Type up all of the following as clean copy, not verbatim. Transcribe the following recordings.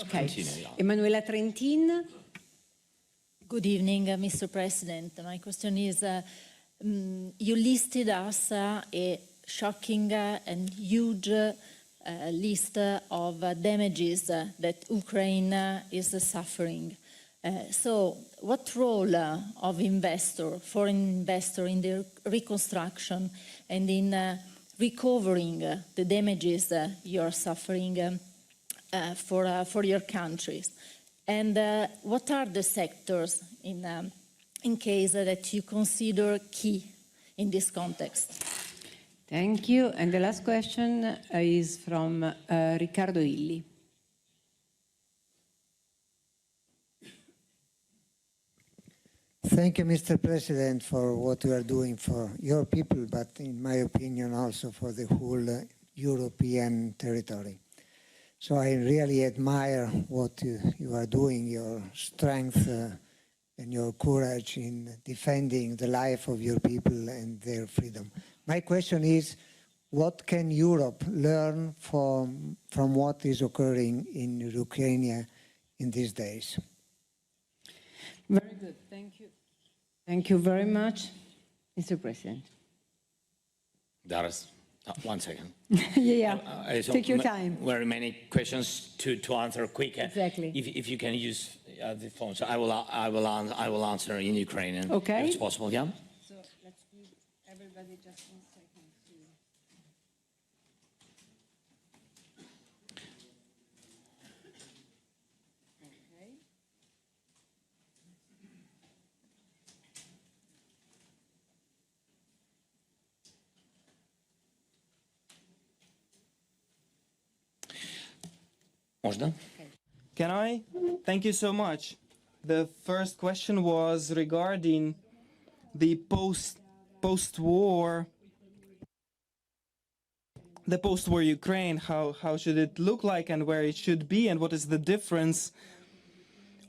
Okay. Continue. Emanuela Trentin. Good evening, Mr. President. My question is, you listed us a shocking and huge list of damages that Ukraine is suffering. So what role of foreign investor in the reconstruction and in recovering the damages you are suffering for your countries? And what are the sectors in case that you consider key in this context? Thank you. And the last question is from Riccardo Illi. Thank you, Mr. President, for what you are doing for your people, but in my opinion also for the whole European territory. So I really admire what you are doing, your strength and your courage in defending the life of your people and their freedom. My question is, what can Europe learn from what is occurring in Ukraine in these days? Very good. Thank you. Thank you very much, Mr. President. There's one second. Yeah, take your time. Very many questions to answer quick. Exactly. If you can use the phone, so I will answer in Ukrainian. Okay. If it's possible, yeah. So let's give everybody just 1 second to. Okay. Можно? Can I? Thank you so much. The first question was regarding the post-war Ukraine. How should it look like and where it should be, and what is the difference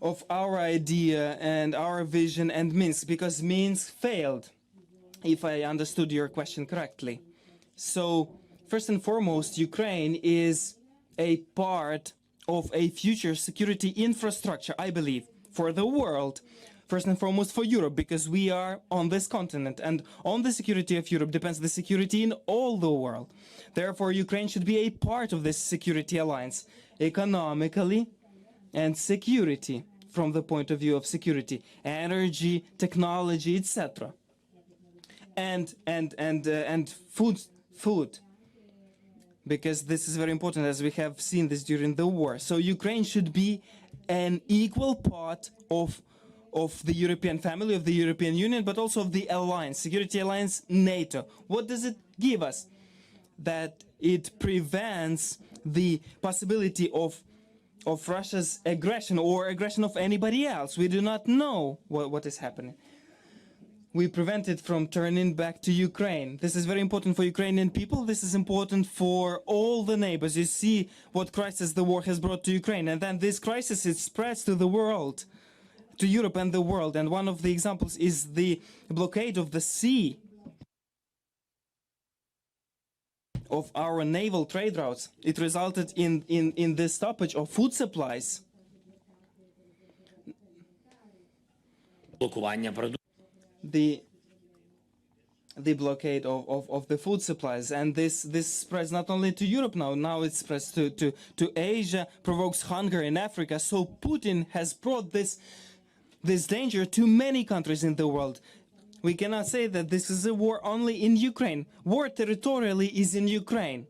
of our idea and our vision and Minsk? Because Minsk failed, if I understood your question correctly. So first and foremost, Ukraine is a part of a future security infrastructure, I believe, for the world, first and foremost for Europe, because we are on this continent, and on the security of Europe depends the security in all the world. Therefore, Ukraine should be a part of this security alliance, economically and security, from the point of view of security, energy, technology, etc. And food. Because this is very important, as we have seen this during the war. So Ukraine should be an equal part of the European family, of the European Union, but also of the alliance, security alliance, NATO. What does it give us? That it prevents the possibility of Russia's aggression or aggression of anybody else. We do not know what is happening. We prevent it from turning back to Ukraine. This is very important for Ukrainian people. This is important for all the neighbors. You see what crisis the war has brought to Ukraine. And then this crisis, it spreads to the world, to Europe and the world. And one of the examples is the blockade of the sea of our naval trade routes. It resulted in the stoppage of food supplies. The blockade of the food supplies, and this spreads not only to Europe now it spreads to Asia, provokes hunger in Africa. So Putin has brought this danger to many countries in the world. We cannot say that this is a war only in Ukraine. War territorially is in Ukraine,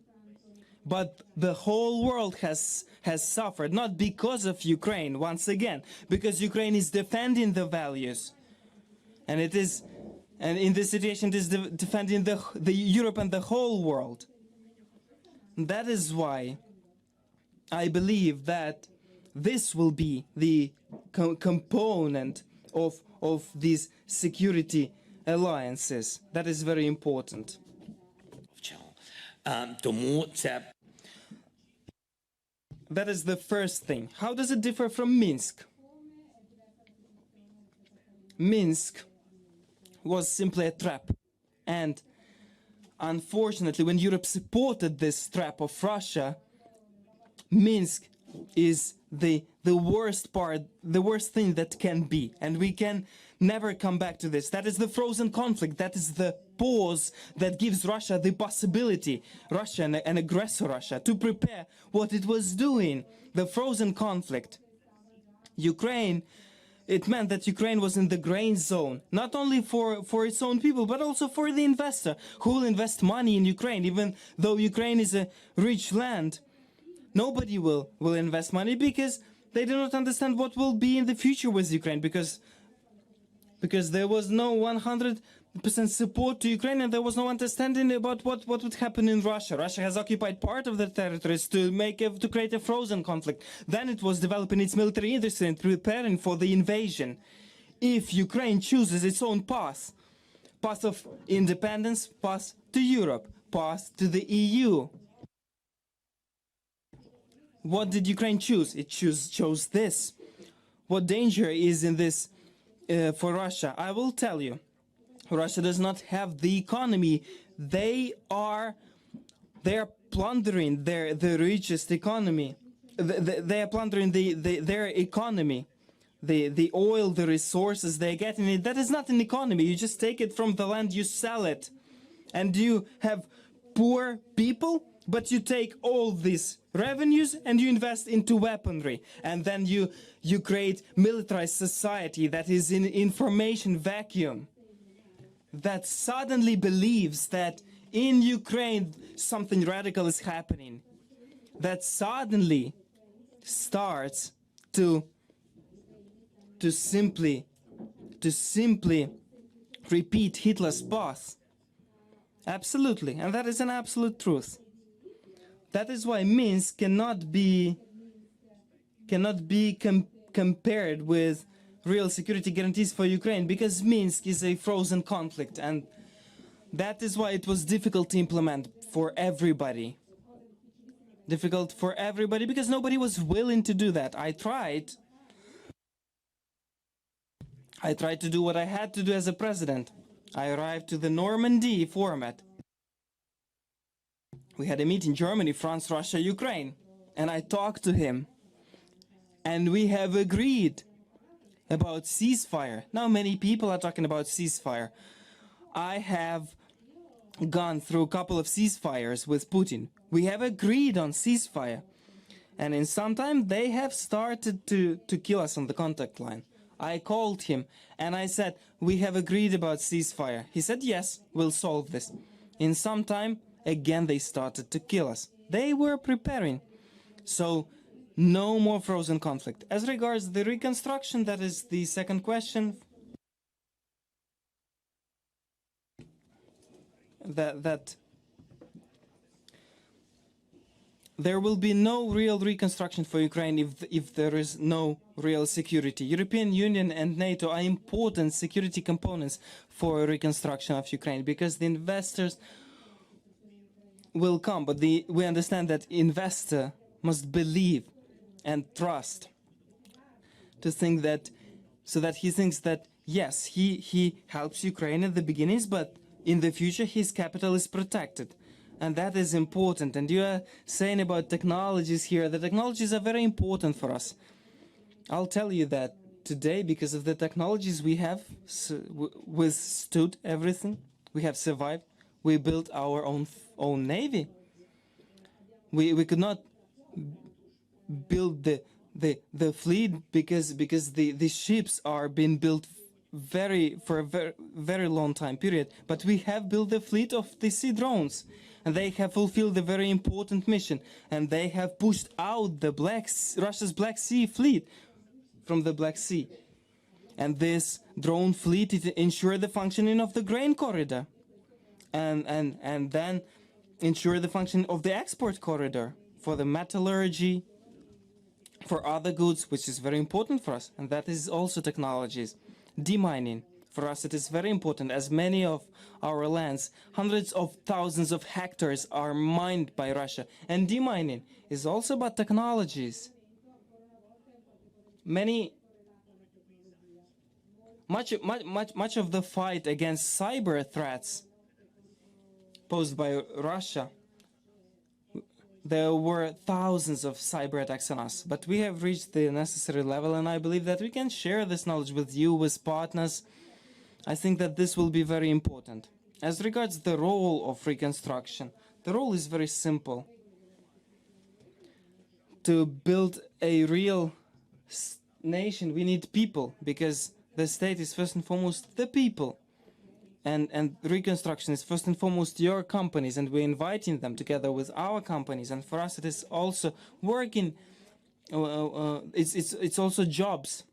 but the whole world has suffered, not because of Ukraine, once again, because Ukraine is defending the values. And in this situation, it is defending the Europe and the whole world. That is why I believe that this will be the component of these security alliances. That is very important. That is the first thing. How does it differ from Minsk? Minsk was simply a trap. And unfortunately, when Europe supported this trap of Russia, Minsk is the worst part, the worst thing that can be, and we can never come back to this. That is the frozen conflict. That is the pause that gives Russia the possibility, Russia, an aggressor Russia, to prepare what it was doing. The frozen conflict. Ukraine, it meant that Ukraine was in the grain zone, not only for its own people, but also for the investor who will invest money in Ukraine. Even though Ukraine is a rich land, nobody will invest money because they do not understand what will be in the future with Ukraine, because there was no 100% support to Ukraine, and there was no understanding about what would happen in Russia. Russia has occupied part of the territories to create a frozen conflict. Then it was developing its military industry and preparing for the invasion. If Ukraine chooses its own path of independence, path to Europe, path to the EU, what did Ukraine choose? It chose this. What danger is in this for Russia? I will tell you. Russia does not have the economy. They are plundering the richest economy. They are plundering their economy. The oil, the resources they're getting it. That is not an economy. You just take it from the land, you sell it, and you have poor people. But you take all these revenues and you invest into weaponry, and then you create militarized society that is in information vacuum, that suddenly believes that in Ukraine something radical is happening, that suddenly starts to simply repeat Hitler's path. Absolutely, and that is an absolute truth. That is why Minsk cannot be compared with real security guarantees for Ukraine, because Minsk is a frozen conflict, and that is why it was difficult to implement for everybody. Difficult for everybody because nobody was willing to do that. I tried to do what I had to do as a president. I arrived to the Normandy format. We had a meeting in Germany, France, Russia, Ukraine, and I talked to him, and we have agreed about ceasefire. Now many people are talking about ceasefire. I have gone through a couple of ceasefires with Putin. We have agreed on ceasefire, and in some time they have started to kill us on the contact line. I called him and I said, we have agreed about ceasefire. He said, yes, we'll solve this. In some time, again they started to kill us. They were preparing. So no more frozen conflict. As regards the reconstruction, that is the second question. That there will be no real reconstruction for Ukraine if there is no real security. European Union and NATO are important security components for reconstruction of Ukraine, because the investors will come, but we understand that investor must believe and trust, to think that, so that he thinks that yes, he helps Ukraine at the beginnings, but in the future his capital is protected. And that is important. And you are saying about technologies here. The technologies are very important for us. I'll tell you that today, because of the technologies we have withstood everything, we have survived. We built our own navy. We could not build the fleet because the ships are being built for a very long time period. But we have built the fleet of the sea drones, and they have fulfilled a very important mission, and they have pushed out the Russia's Black Sea fleet from the Black Sea. And this drone fleet ensure the functioning of the grain corridor, and then ensure the function of the export corridor for the metallurgy, for other goods, which is very important for us. And that is also technologies. Demining. For us, it is very important, as many of our lands, hundreds of thousands of hectares, are mined by Russia. And demining is also about technologies. Much of the fight against cyber threats posed by Russia, there were thousands of cyber attacks on us, but we have reached the necessary level, and I believe that we can share this knowledge with you, with partners. I think that this will be very important. As regards the role of reconstruction, the role is very simple. To build a real nation, we need people, because the state is first and foremost the people. And reconstruction is first and foremost your companies, and we're inviting them together with our companies. And for us, it is also working. It's also jobs.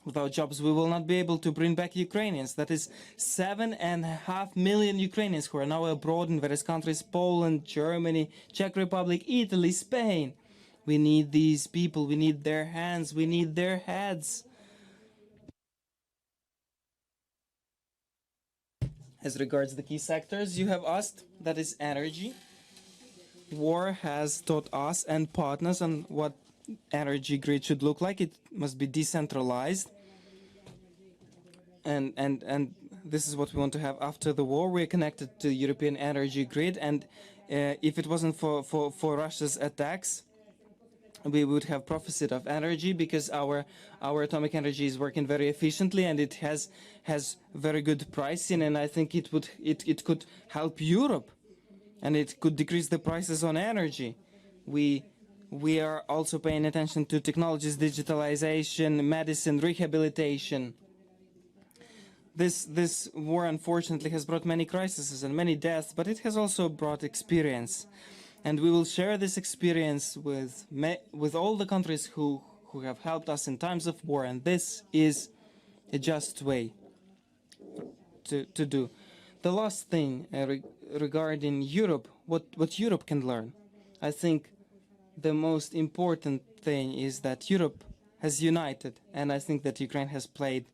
Without jobs, we will not be able to bring back Ukrainians. That is 7.5 million Ukrainians who are now abroad in various countries: Poland, Germany, Czech Republic, Italy, Spain. We need these people. We need their hands. We need their heads. As regards the key sectors you have asked, that is energy. War has taught us and partners on what energy grid should look like. It must be decentralized. And this is what we want to have after the war. We're connected to the European energy grid, and if it wasn't for Russia's attacks, we would have profited of energy, because our atomic energy is working very efficiently, and it has very good pricing, and I think it could help Europe, and it could decrease the prices on energy. We are also paying attention to technologies, digitalization, medicine, rehabilitation. This war unfortunately has brought many crises and many deaths, but it has also brought experience. And we will share this experience with all the countries who have helped us in times of war, and this is a just way to do. The last thing regarding Europe, what Europe can learn. I think the most important thing is that Europe has united, and I think that Ukraine has played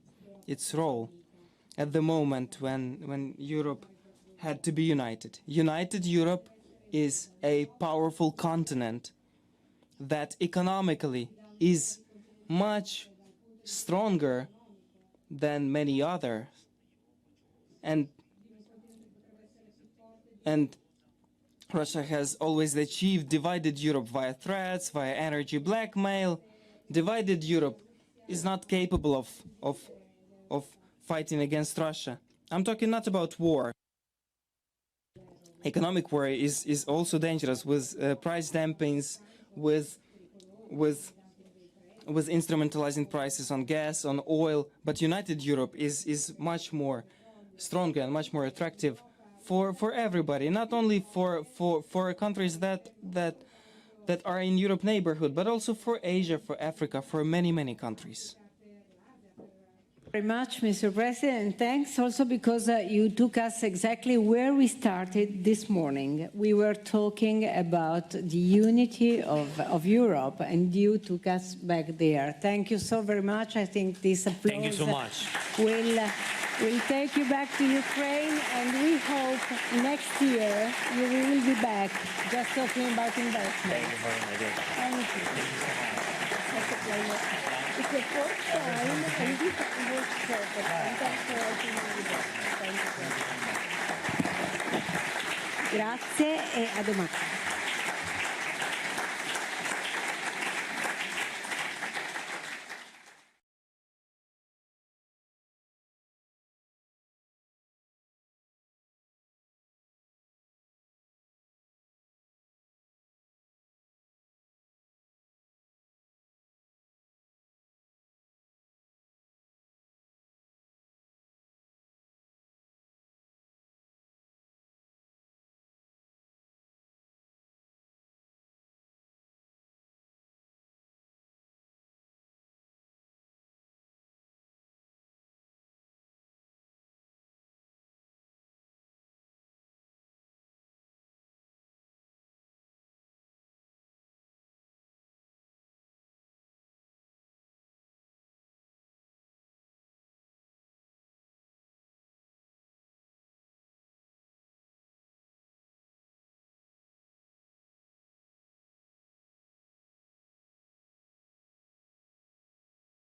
its role at the moment when Europe had to be united. United Europe is a powerful continent that economically is much stronger than many others. And Russia has always achieved divided Europe via threats, via energy blackmail. Divided Europe is not capable of fighting against Russia. I'm talking not about war. Economic war is also dangerous, with price dumpings, with instrumentalizing prices on gas, on oil. But united Europe is much more stronger and much more attractive for everybody, not only for countries that are in Europe neighborhood, but also for Asia, for Africa, for many countries. Very much, Mr. President. Thanks also because you took us exactly where we started this morning. We were talking about the unity of Europe, and you took us back there. Thank you so very much. I think this applause Thank you so much. will take you back to Ukraine, and we hope next year you will be back just talking about investment. Thank you very much. Thank you. Such a pleasure. It's the first time, and this was perfect. And thanks for helping me with that. Thank you. Grazie e a domani.